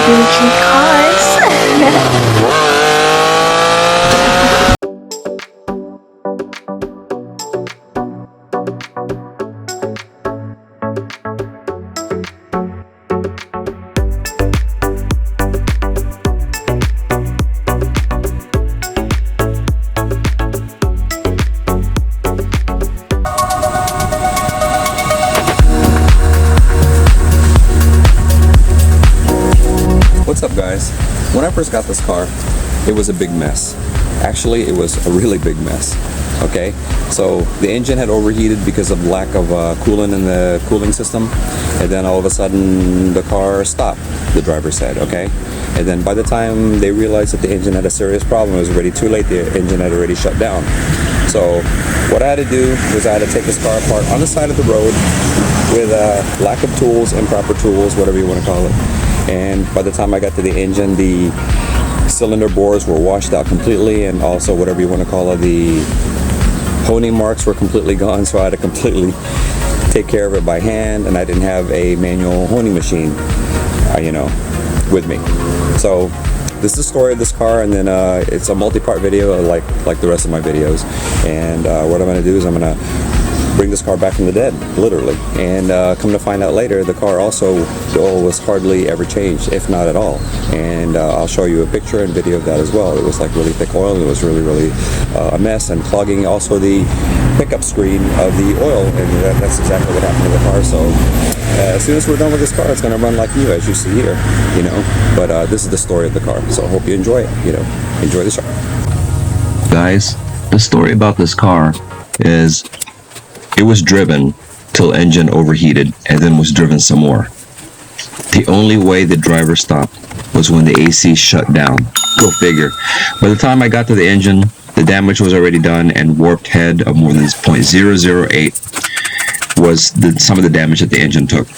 engine cars. What's up, guys? When I first got this car, it was a big mess. Actually, it was a really big mess. Okay, so the engine had overheated because of lack of coolant in the cooling system, and then all of a sudden the car stopped, the driver said. Okay, and then by the time they realized that the engine had a serious problem, it was already too late. The engine had already shut down. So what I had to do was I had to take this car apart on the side of the road with lack of tools, improper tools, whatever you want to call it. And by the time I got to the engine, the cylinder bores were washed out completely, and also whatever you want to call it, the honing marks were completely gone. So I had to completely take care of it by hand, and I didn't have a manual honing machine, with me. So this is the story of this car, and then it's a multi-part video like the rest of my videos. And what I'm going to do is I'm going to bring this car back from the dead, literally. And come to find out later, the car also, the oil was hardly ever changed, if not at all. And I'll show you a picture and video of that as well. It was like really thick oil, and it was really a mess, and clogging also the pickup screen of the oil, and that's exactly what happened to the car. So as soon as we're done with this car, it's going to run like new, as you see here, but this is the story of the car, so I hope you enjoy it. Enjoy the show, guys. The story about this car is it was driven till engine overheated and then was driven some more. The only way the driver stopped was when the AC shut down. Go figure. By the time I got to the engine, the damage was already done, and warped head of more than 0.008 was some of the damage that the engine took.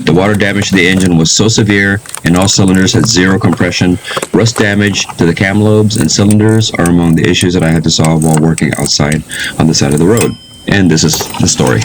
The water damage to the engine was so severe, and all cylinders had zero compression. Rust damage to the cam lobes and cylinders are among the issues that I had to solve while working outside on the side of the road. And this is the story.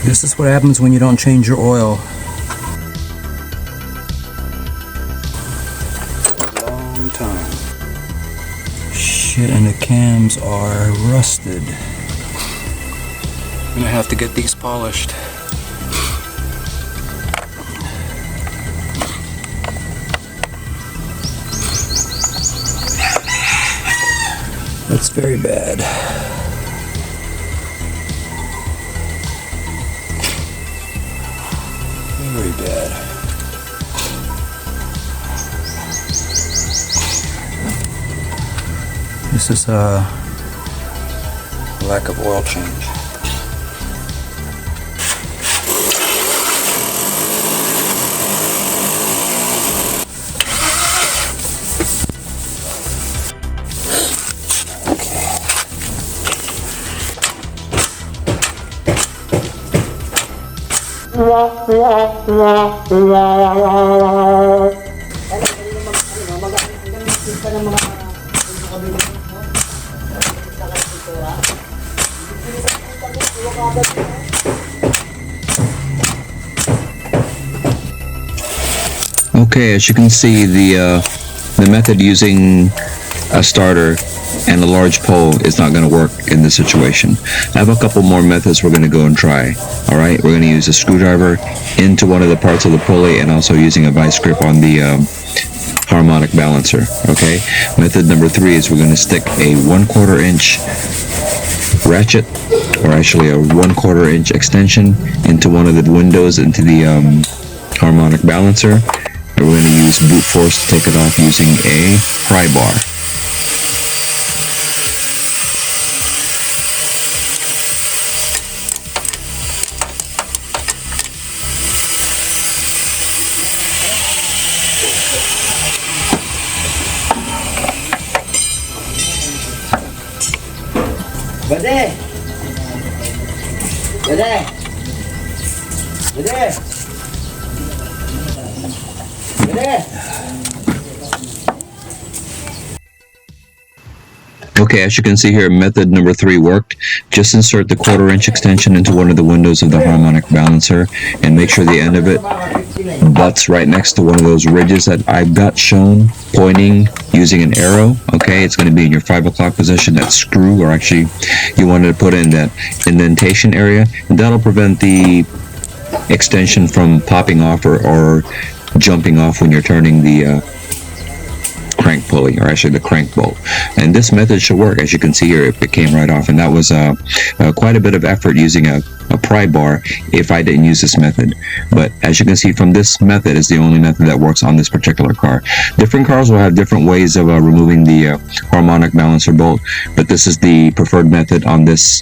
This is what happens when you don't change your oil. A long time. Shit, and the cams are rusted. I'm gonna have to get these polished. That's very bad. Very bad. This is a lack of oil change. Okay, as you can see, the method using a starter and a large pole is not going to work in this situation. I have a couple more methods we're going to go and try. All right, we're going to use a screwdriver into one of the parts of the pulley and also using a vice grip on the harmonic balancer. Okay, method number 3 is we're going to stick a 1/4 inch ratchet, or actually a 1/4 inch extension, into one of the windows into the harmonic balancer. And we're going to use brute force to take it off using a pry bar. Okay, as you can see here, method number 3 worked. Just insert the 1/4 inch extension into one of the windows of the harmonic balancer and make sure the end of it butts right next to one of those ridges that I've got shown, pointing using an arrow. Okay, it's going to be in your 5 o'clock position, that screw, or actually you wanted to put in that indentation area, and that'll prevent the extension from popping off or jumping off when you're turning the crank pulley, or actually the crank bolt. And this method should work. As you can see here, it came right off, and that was quite a bit of effort using a pry bar if I didn't use this method. But as you can see from this method, is the only method that works on this particular car. Different cars will have different ways of removing the harmonic balancer bolt, but this is the preferred method on this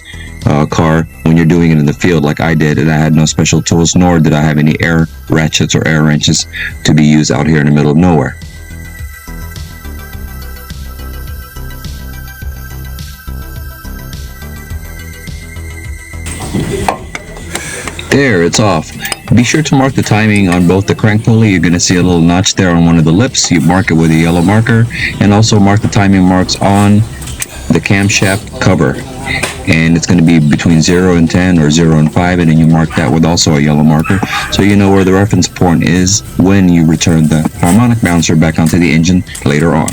car when you're doing it in the field like I did, and I had no special tools, nor did I have any air ratchets or air wrenches to be used out here in the middle of nowhere. There, it's off. Be sure to mark the timing on both the crank pulley. You're going to see a little notch there on one of the lips. You mark it with a yellow marker, and also mark the timing marks on the camshaft cover. And it's going to be between 0 and 10 or 0 and 5, and then you mark that with also a yellow marker, so you know where the reference point is when you return the harmonic balancer back onto the engine later on.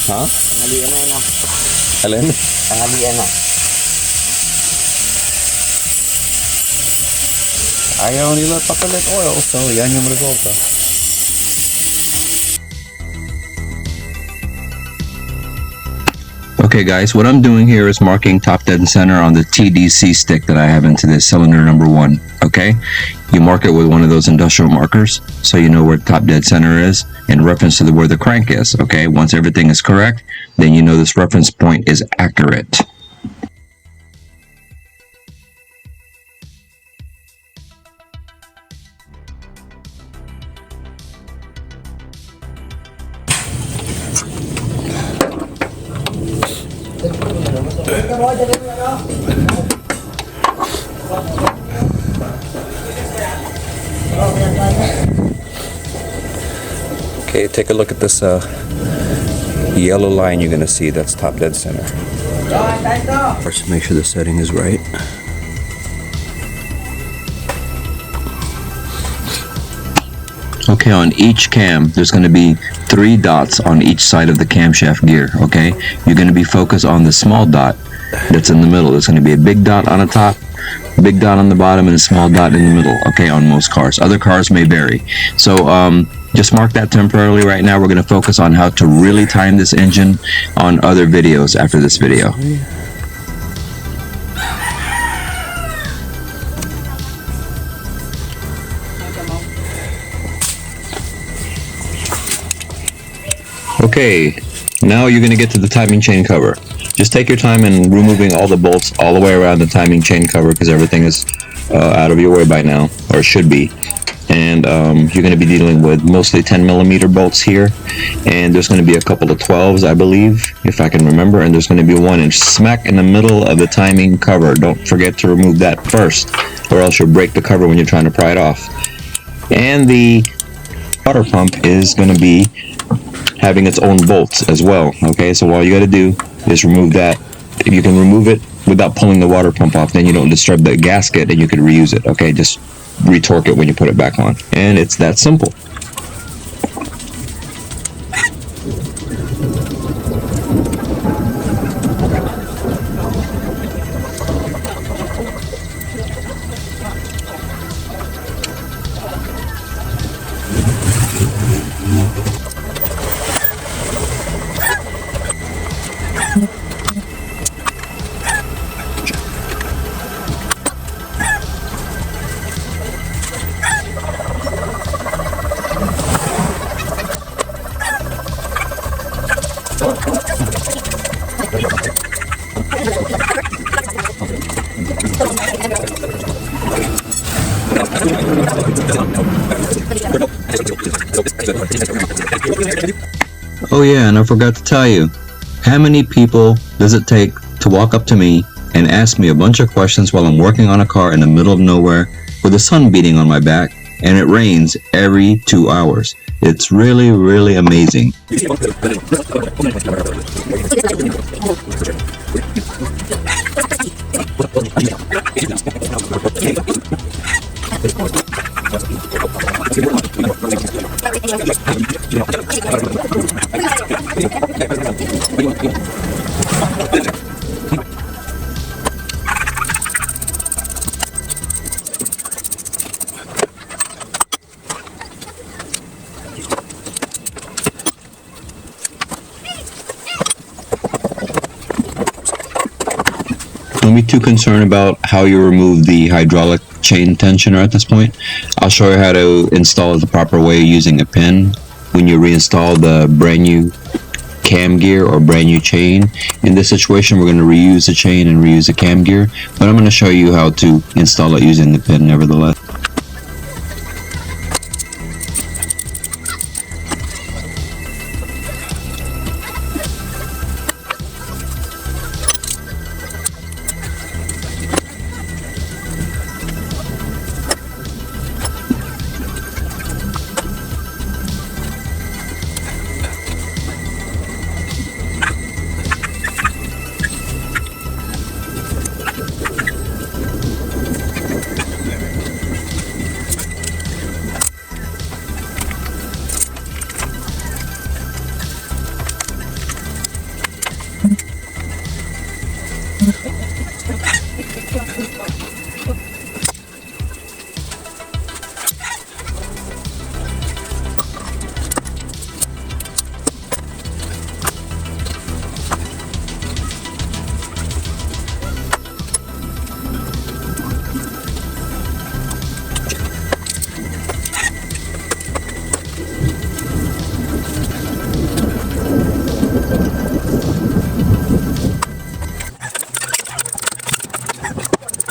Huh? Tanghalian na yun, no? Alin? Tanghalian na. Ayaw nila papalit oil, so yan yung resulta. Okay guys, what I'm doing here is marking top dead center on the TDC stick that I have into this cylinder number 1. Okay, you mark it with one of those industrial markers so you know where top dead center is in reference to where the crank is. Okay, once everything is correct, then you know this reference point is accurate. Okay, take a look at this yellow line you're going to see. That's top dead center. First, make sure the setting is right. Okay, on each cam, there's going to be 3 dots on each side of the camshaft gear. Okay, you're going to be focused on the small dot that's in the middle. There's going to be a big dot on the top, big dot on the bottom, and a small dot in the middle. Okay, on most cars. Other cars may vary. So just mark that temporarily right now. We're going to focus on how to really time this engine on other videos after this video. Okay, now you're going to get to the timing chain cover. Just take your time in removing all the bolts all the way around the timing chain cover, because everything is out of your way by now, or should be. and you're going to be dealing with mostly 10mm bolts here, and there's going to be a couple of 12s, I believe, if I can remember, and there's going to be 1 inch smack in the middle of the timing cover. Don't forget to remove that first, or else you'll break the cover when you're trying to pry it off. And the water pump is going to be having its own bolts as well. Okay, so all you got to do is remove that. If you can remove it without pulling the water pump off, then you don't disturb the gasket and you can reuse it. Okay, just retorque it when you put it back on, and it's that simple. Oh yeah, and I forgot to tell you, how many people does it take to walk up to me and ask me a bunch of questions while I'm working on a car in the middle of nowhere with the sun beating on my back and it rains every 2 hours? It's really, really amazing. Don't be too concerned about how you remove the hydraulic chain tensioner at this point. I'll show you how to install it the proper way using a pin when you reinstall the brand new cam gear or brand new chain. In this situation, we're going to reuse the chain and reuse the cam gear, but I'm going to show you how to install it using the pin nevertheless.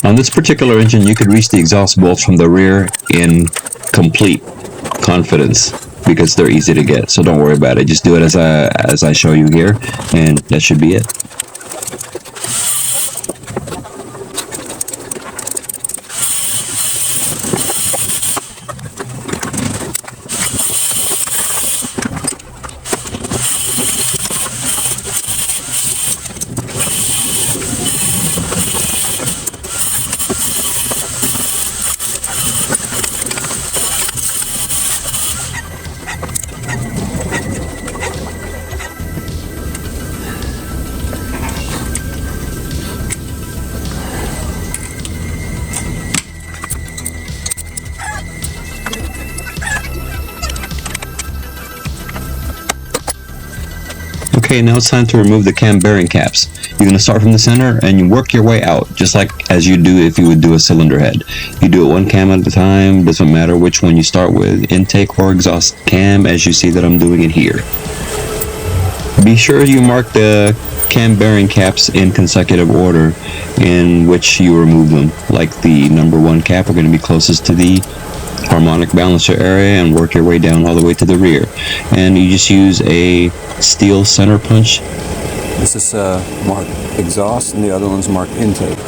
On this particular engine, you could reach the exhaust bolts from the rear in complete confidence because they're easy to get, so don't worry about it. Just do it as I show you here, and that should be it. Okay, now it's time to remove the cam bearing caps. You're going to start from the center and you work your way out, just like as you do if you would do a cylinder head. You do it one cam at a time, doesn't matter which one you start with, intake or exhaust cam, as you see that I'm doing it here. Be sure you mark the cam bearing caps in consecutive order in which you remove them. Like the number 1 cap are going to be closest to the harmonic balancer area and work your way down all the way to the rear. And you just use a steel center punch. This is marked exhaust and the other one's marked intake.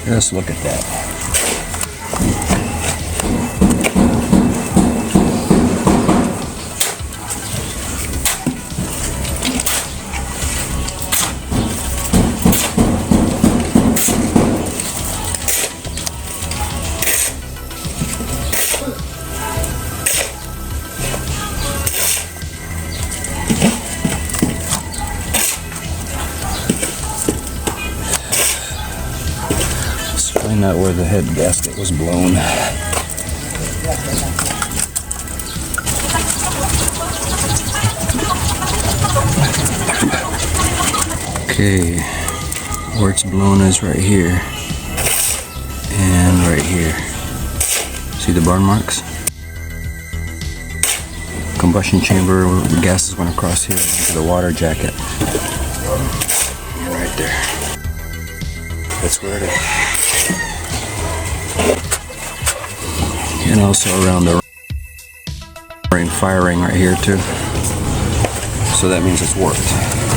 Just look at that. Find out where the head gasket was blown. Okay, where it's blown is right here and right here. See the burn marks? Combustion chamber, the gases went across here into the water jacket. And right there. That's where it is. And also around the ring firing right here too. So that means it's worked.